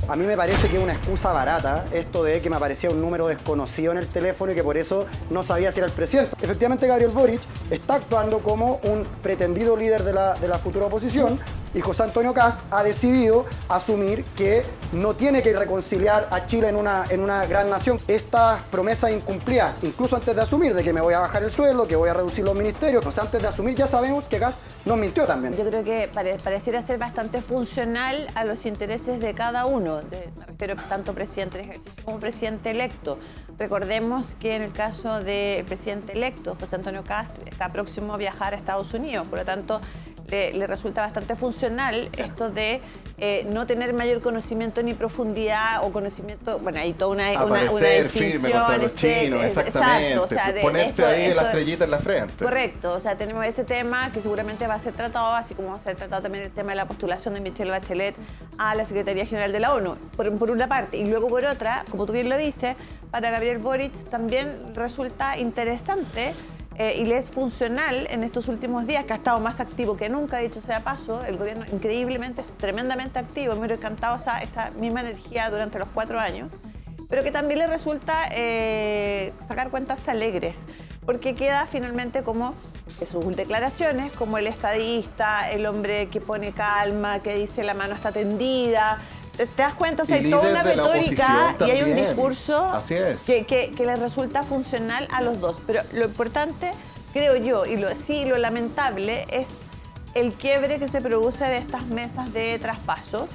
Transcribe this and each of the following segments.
A mí me parece que es una excusa barata esto de que me aparecía un número desconocido en el teléfono y que por eso no sabía si era el presidente. Efectivamente, Gabriel Boric está actuando como un pretendido líder de la futura oposición y José Antonio Kast ha decidido asumir que no tiene que reconciliar a Chile en una gran nación. Estas promesas incumplidas, incluso antes de asumir de que me voy a bajar el sueldo, que voy a reducir los ministerios, o sea, antes de asumir ya sabemos que Kast nos mintió también. Yo creo que pareciera ser bastante funcional a los intereses de cada uno, me refiero tanto presidente de ejercicio como presidente electo. Recordemos que en el caso del presidente electo, José Antonio Kast, está próximo a viajar a Estados Unidos, por lo tanto le resulta bastante funcional esto de no tener mayor conocimiento ni profundidad o conocimiento, bueno, hay toda una distinción. Firme contra los chinos, exactamente. Exacto, o sea, ponerse ahí la estrellita en la frente. Correcto, o sea, tenemos ese tema que seguramente va a ser tratado, así como va a ser tratado también el tema de la postulación de Michelle Bachelet a la Secretaría General de la ONU, por una parte. Y luego por otra, como tú bien lo dices, para Gabriel Boric también resulta interesante y le es funcional en estos últimos días, que ha estado más activo que nunca, dicho sea paso. El gobierno increíblemente, es tremendamente activo, me hubiera encantado esa misma energía durante los 4 años, pero que también le resulta sacar cuentas alegres, porque queda finalmente como sus declaraciones, como el estadista, el hombre que pone calma, que dice la mano está tendida. ¿Te das cuenta? O sea, hay toda una retórica y hay un discurso que le resulta funcional a los dos. Pero lo importante, creo yo, y lo lamentable, es el quiebre que se produce de estas mesas de traspaso.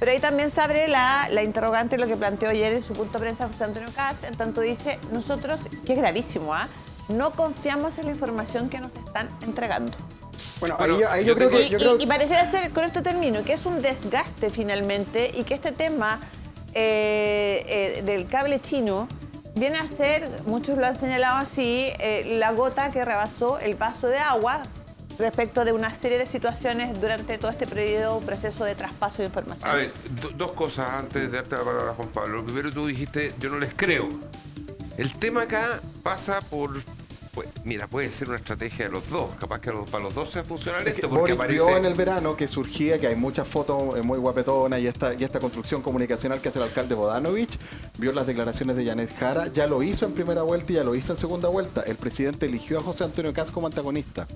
Pero ahí también se abre la interrogante, lo que planteó ayer en su punto de prensa José Antonio Kast, en tanto dice, nosotros, que es gravísimo, no confiamos en la información que nos están entregando. Bueno, ahí yo creo que... Y pareciera ser, con esto termino, que es un desgaste finalmente y que este tema del cable chino viene a ser, muchos lo han señalado así, la gota que rebasó el vaso de agua respecto de una serie de situaciones durante todo este proceso de traspaso de información. A ver, dos cosas antes de darte la palabra, Juan Pablo. Lo primero, tú dijiste, yo no les creo. El tema acá pasa por... Pues, mira, puede ser una estrategia de los dos. Capaz que para los dos sea funcional esto. Porque vio en el verano que surgía, que hay muchas fotos muy guapetonas y esta construcción comunicacional que hace el alcalde Bodanovich. Vio las declaraciones de Janet Jara. Ya lo hizo en primera vuelta y ya lo hizo en segunda vuelta. El presidente eligió a José Antonio Kast como antagonista.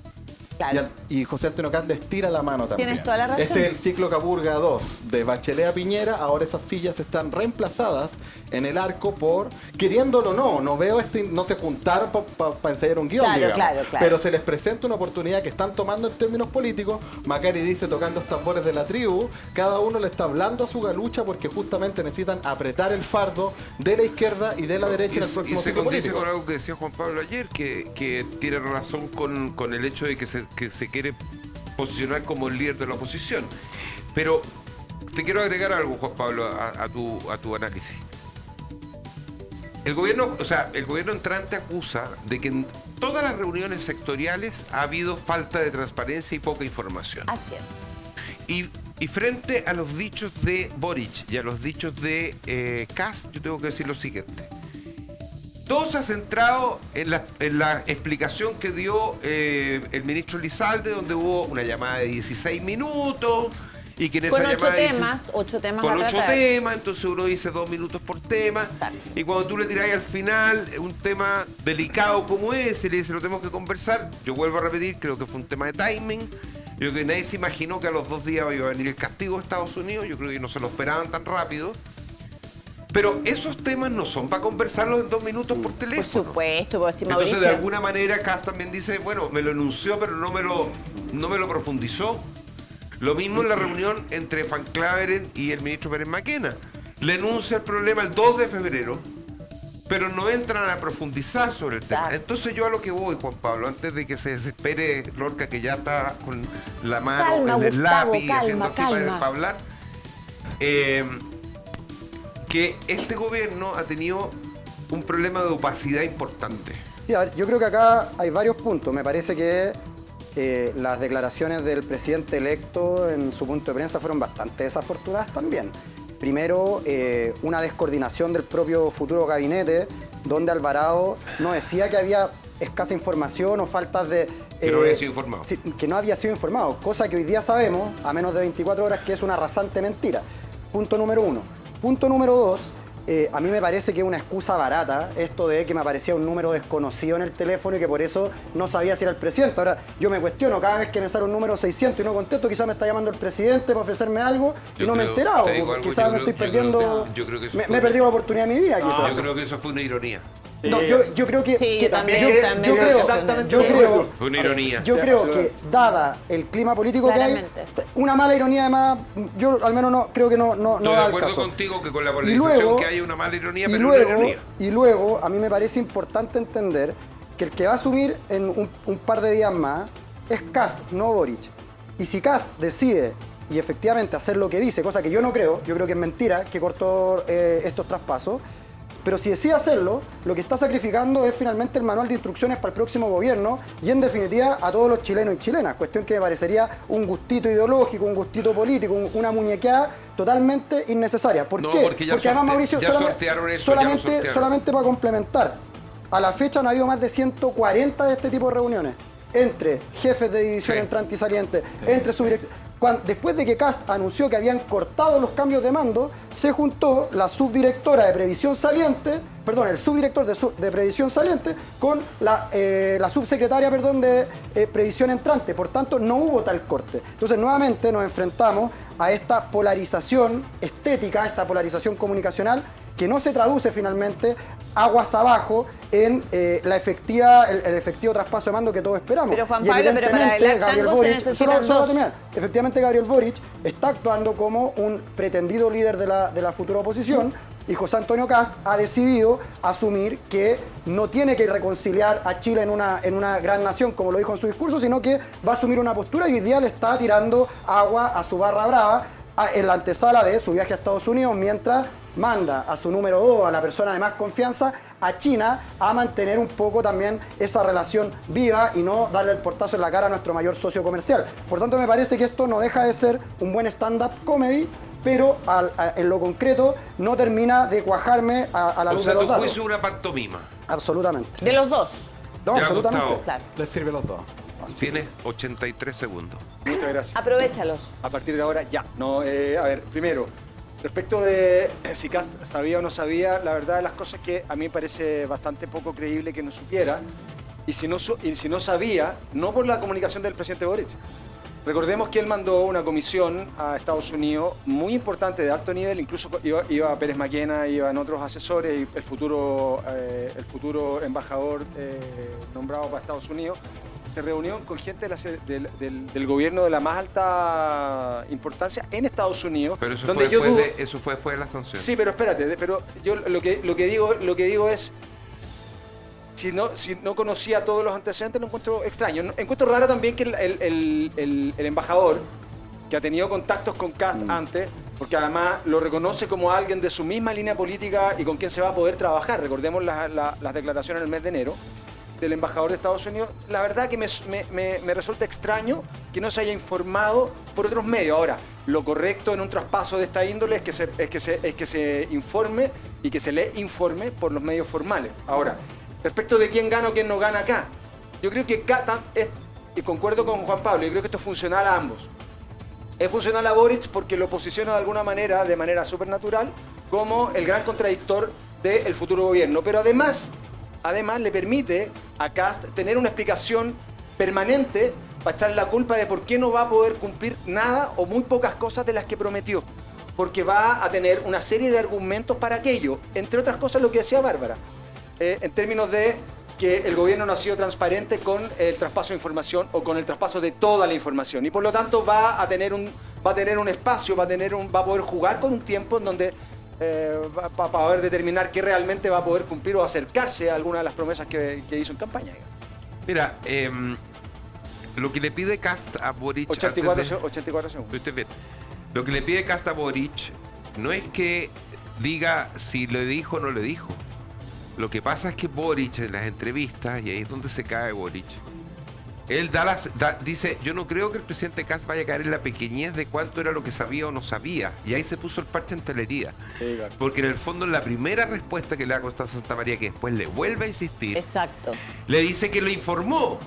Claro. Y José Antonio Kast les tira la mano también. Tienes toda la razón. Este es el ciclo Caburga 2 de Bachelet a Piñera. Ahora esas sillas están reemplazadas en el arco por, queriéndolo o no veo no se juntaron para ensayar un guión, claro. Pero se les presenta una oportunidad que están tomando en términos políticos. Macari dice tocar los tambores de la tribu, cada uno le está hablando a su galucha porque justamente necesitan apretar el fardo de la izquierda y de la derecha en el próximo ciclo político. Y se condice con algo que decía Juan Pablo ayer, que tiene relación con el hecho de que se quiere posicionar como el líder de la oposición. Pero te quiero agregar algo, Juan Pablo, a tu análisis. El gobierno entrante acusa de que en todas las reuniones sectoriales ha habido falta de transparencia y poca información. Así es. Y frente a los dichos de Boric y a los dichos de Kast, yo tengo que decir lo siguiente. Todo se ha centrado en la explicación que dio el ministro Lizalde, donde hubo una llamada de 16 minutos. Y que en esa llamada ocho temas con a 8 tratar. temas, entonces uno dice 2 minutos por tema. Exacto. Y cuando tú le tiras al final un tema delicado como ese, y le dices lo tenemos que conversar, yo vuelvo a repetir, creo que fue un tema de timing. Yo creo que nadie se imaginó que a los 2 días iba a venir el castigo de Estados Unidos, yo creo que no se lo esperaban tan rápido. Pero esos temas no son para conversarlos en 2 minutos por teléfono. Por supuesto, porque si Entonces, Mauricio... de alguna manera, Kast también dice, bueno, me lo enunció, pero no me lo profundizó. Lo mismo en la reunión entre Van Claveren y el ministro Pérez Maquena. Le enuncia el problema el 2 de febrero, pero no entran a profundizar sobre el tema. Entonces yo a lo que voy, Juan Pablo, antes de que se desespere Lorca, que ya está con la mano en el lápiz y haciendo así para hablar, que este gobierno ha tenido un problema de opacidad importante. Sí, a ver, yo creo que acá hay varios puntos. Me parece que las declaraciones del presidente electo en su punto de prensa fueron bastante desafortunadas también. Primero, una descoordinación del propio futuro gabinete, donde Alvarado no decía que había escasa información o faltas de... que no había sido informado. Que no había sido informado, cosa que hoy día sabemos, a menos de 24 horas, que es una rasante mentira. Punto número 1. Punto número 2. A mí me parece que es una excusa barata esto de que me aparecía un número desconocido en el teléfono y que por eso no sabía si era el presidente. Ahora, yo me cuestiono, cada vez que me sale un número 600 y no contesto, quizás me está llamando el presidente para ofrecerme algo y no me he enterado. Quizás me estoy perdiendo... Me he perdido la oportunidad de mi vida, quizás. Yo creo que eso fue una ironía. No, yo creo que... Sí, que también, yo creo, exactamente. Fue una ironía. Yo creo que, dada el clima político que hay, Claramente. una mala ironía además, yo al menos no creo que no Estoy de da el acuerdo caso. contigo que con la polarización que hay una mala ironía, pero una ironía. Y luego, a mí me parece importante entender que el que va a asumir en un par de días más es Kast, no Boric. Y si Kast decide y efectivamente hacer lo que dice, cosa que yo no creo, yo creo que es mentira que cortó estos traspasos, pero si decide hacerlo, lo que está sacrificando es finalmente el manual de instrucciones para el próximo gobierno y en definitiva a todos los chilenos y chilenas, cuestión que me parecería un gustito ideológico, un gustito político, una muñequeada totalmente innecesaria. ¿Por qué? Porque además Mauricio, solamente para complementar, a la fecha no ha habido más de 140 de este tipo de reuniones, entre jefes de división entrante y saliente, entre subdirección. Después de que Kast anunció que habían cortado los cambios de mando, se juntó la subdirectora de previsión saliente, perdón, el subdirector de previsión saliente con la subsecretaria, perdón, de previsión entrante. Por tanto, no hubo tal corte. Entonces, nuevamente nos enfrentamos a esta polarización estética, esta polarización comunicacional, que no se traduce finalmente aguas abajo en el efectivo traspaso de mando que todos esperamos. Pero Juan Y Pablo, pero para bailar Gabriel tango se Boric, necesitan solo dos. terminar. Efectivamente, Gabriel Boric está actuando como un pretendido líder de la futura oposición y José Antonio Kast ha decidido asumir que no tiene que reconciliar a Chile en una gran nación, como lo dijo en su discurso, sino que va a asumir una postura y hoy día le está tirando agua a su barra brava en la antesala de su viaje a Estados Unidos, mientras manda a su número 2, a la persona de más confianza, a China, a mantener un poco también esa relación viva y no darle el portazo en la cara a nuestro mayor socio comercial. Por tanto, me parece que esto no deja de ser un buen stand-up comedy, pero en lo concreto no termina de cuajarme a la luz de los datos. O sea, tu juicio es una pantomima. Absolutamente. De los dos. No, Ya, absolutamente. Gustavo. Claro. Les sirve los dos. Tienes 83 segundos. Muchas gracias. Aprovéchalos. A partir de ahora, ya. No, a ver, primero, respecto de si Kast sabía o no sabía, la verdad de las cosas es que a mí me parece bastante poco creíble que no supiera. Y si no sabía, no por la comunicación del presidente Boric. Recordemos que él mandó una comisión a Estados Unidos muy importante, de alto nivel, incluso iba Pérez Maquena, iban otros asesores y el futuro embajador nombrado para Estados Unidos. Se reunió con gente del gobierno de la más alta importancia en Estados Unidos. Pero eso, donde eso fue después de la sanción. Sí, pero espérate, pero yo lo que digo es, si no conocía todos los antecedentes, lo encuentro extraño. Encuentro raro también que el embajador, que ha tenido contactos con Kast antes, porque además lo reconoce como alguien de su misma línea política y con quien se va a poder trabajar. Recordemos las declaraciones en el mes de enero del embajador de Estados Unidos. La verdad que me resulta extraño que no se haya informado por otros medios. Ahora, lo correcto en un traspaso de esta índole es que se informe y que se le informe por los medios formales. Ahora, respecto de quién gana o quién no gana acá, yo creo que y concuerdo con Juan Pablo, yo creo que esto es funcional a ambos. Es funcional a Boric porque lo posiciona de alguna manera, de manera supernatural, como el gran contradictor del futuro gobierno. Pero además le permite a Kast tener una explicación permanente para echar la culpa de por qué no va a poder cumplir nada o muy pocas cosas de las que prometió. Porque va a tener una serie de argumentos para aquello. Entre otras cosas, lo que decía Bárbara, en términos de que el gobierno no ha sido transparente con el traspaso de información o con el traspaso de toda la información. Y por lo tanto va a tener un espacio, va a poder jugar con un tiempo en donde para poder determinar qué realmente va a poder cumplir o acercarse a alguna de las promesas que hizo en campaña. Mira, lo que le pide Kast a Boric... 84 segundos. Usted ve, lo que le pide Kast a Boric no es que diga si le dijo o no le dijo. Lo que pasa es que Boric en las entrevistas, y ahí es donde se cae Boric, él dice, yo no creo que el presidente Kast vaya a caer en la pequeñez de cuánto era lo que sabía o no sabía. Y ahí se puso el parche en la herida. Sí, claro. Porque en el fondo, en la primera respuesta que le da Constanza Santamaría, que después le vuelve a insistir, Exacto. le dice que lo informó.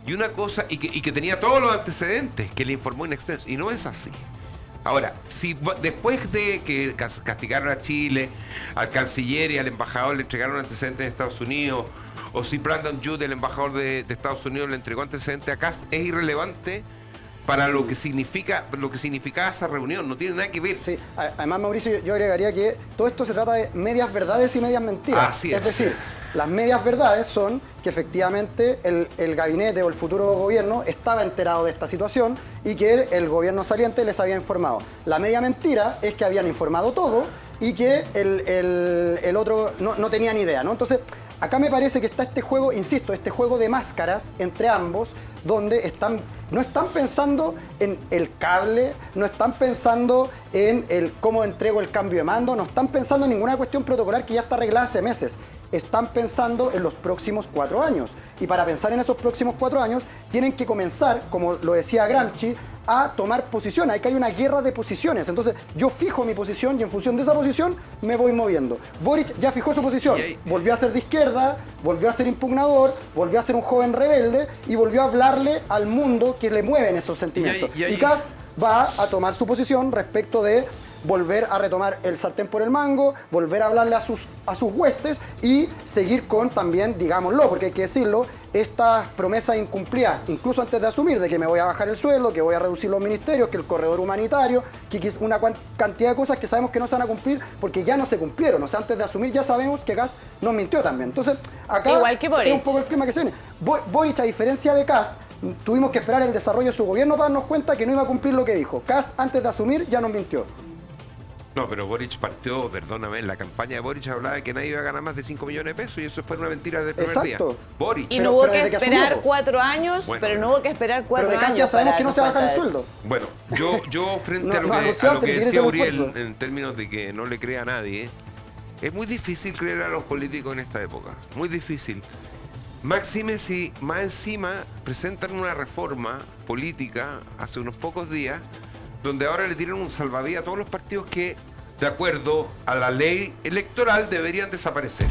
Y una cosa, y que tenía todos los antecedentes, que le informó en extenso. Y no es así. Ahora, si después de que castigaron a Chile, al canciller y al embajador le entregaron antecedentes en Estados Unidos, o si Brandon Jude, el embajador de Estados Unidos, le entregó antecedentes a Kast, es irrelevante para lo que significaba esa reunión, no tiene nada que ver. Sí, además, Mauricio, yo agregaría que todo esto se trata de medias verdades y medias mentiras. Así es. Es decir, las medias verdades son que efectivamente el gabinete o el futuro gobierno estaba enterado de esta situación y que el gobierno saliente les había informado. La media mentira es que habían informado todo y que el otro no tenía ni idea, ¿no? Entonces, acá me parece que está este juego, insisto, este juego de máscaras entre ambos, donde no están pensando en el cable, no están pensando en cómo entrego el cambio de mando, no están pensando en ninguna cuestión protocolar que ya está arreglada hace meses. Están pensando en los próximos 4 años. Y para pensar en esos próximos 4 años, tienen que comenzar, como lo decía Gramsci, a tomar posición. Hay que hay una guerra de posiciones. Entonces, yo fijo mi posición y en función de esa posición me voy moviendo. Boric ya fijó su posición. Volvió a ser de izquierda, volvió a ser impugnador, volvió a ser un joven rebelde y volvió a hablarle al mundo que le mueven esos sentimientos. Y Kast va a tomar su posición respecto de volver a retomar el sartén por el mango, volver a hablarle a sus huestes y seguir con también, digámoslo, porque hay que decirlo, estas promesas incumplidas, incluso antes de asumir, de que me voy a bajar el sueldo, que voy a reducir los ministerios, que el corredor humanitario, que es una cantidad de cosas que sabemos que no se van a cumplir porque ya no se cumplieron. O sea, antes de asumir ya sabemos que Kast nos mintió también. Entonces, acá igual que Boric. Es un poco el clima que se viene. Boric, a diferencia de Kast, tuvimos que esperar el desarrollo de su gobierno para darnos cuenta que no iba a cumplir lo que dijo. Kast, antes de asumir, ya nos mintió. No, pero Boric partió, perdóname, en la campaña de Boric hablaba de que nadie iba a ganar más de 5 millones de pesos y eso fue una mentira desde el primer Exacto. día. Boric. Y no hubo que desde que esperar asumió. 4 años, Bueno, pero no hubo que esperar 4 Pero de años. Kast ya sabemos para que no se va a bajar el darnos sueldo. Bueno, yo frente No, a lo no, que, anunció a lo antes, que ni decía siquiera hizo un Uriel esfuerzo. en términos de que no le crea a nadie, es muy difícil creer a los políticos en esta época. Muy difícil. Máxime si más encima presentan una reforma política hace unos pocos días, donde ahora le tiran un salvadía a todos los partidos que, de acuerdo a la ley electoral, deberían desaparecer.